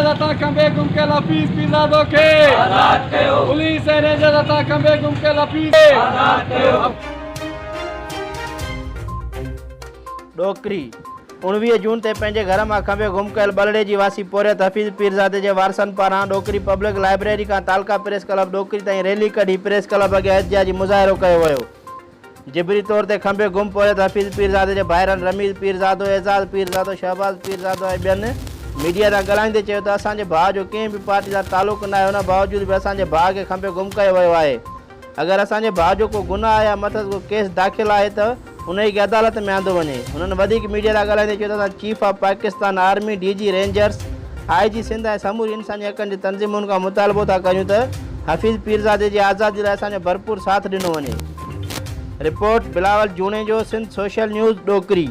Ranger खंबे गुम कयल हफीज़ पीरज़ादो खे आज़ाद कयो। पुलिस ऐं रेंजर खंबे गुम कयल हफीज़ खे आज़ाद कयो। डोकरी 19 जून ते पंहिंजे घर मां खंबे गुम कयल बलड़े जी वासी पोरियत हफ़ीज़ पीरज़ादे जे वारसनि पारां डोकरी पब्लिक लाइब्रेरी खां तालका प्रेस क्लब डोकरी ताईं रैली कढी प्रेस क्लब अॻे एहतिजाजी मुज़ाहिरो कयो वियो। जिबरी तौर ते खंबे गुम पोरियत हफ़ीज़ पीरज़ादे जे भाइरनि रमीज़ पीरज़ादो, एज़ाज़ पीरज़ादो, शहबाज़ पीरज़ादो ऐं ॿियनि मीडिया सां ॻाल्हाईंदे चयो त असांजे भाउ जो कंहिं बि पार्टी सां तालुक़ न आहे, हुन बावजूद बि असांजे भाउ खे खंबे गुम कयो वियो आहे। अगरि असांजे भाउ जो को गुनाह या मथां को केस दाख़िल आहे त उन खे अदालत में आंदो वञे। हुननि वधीक मीडिया सां ॻाल्हाईंदे चयो त असां chief of Pakistan army, DG Rangers, IG Sindh ऐं समूरी इंसानी हक़नि जी तंज़ीमुनि खां मुतालबो था कयूं त हफ़ीज़ पीरज़ादे जी आज़ादी लाइ असांजो भरपूर साथ ॾिनो वञे। रिपोर्ट बिलावल जूणे जो, सिंध सोशल न्यूज़ डोकरी।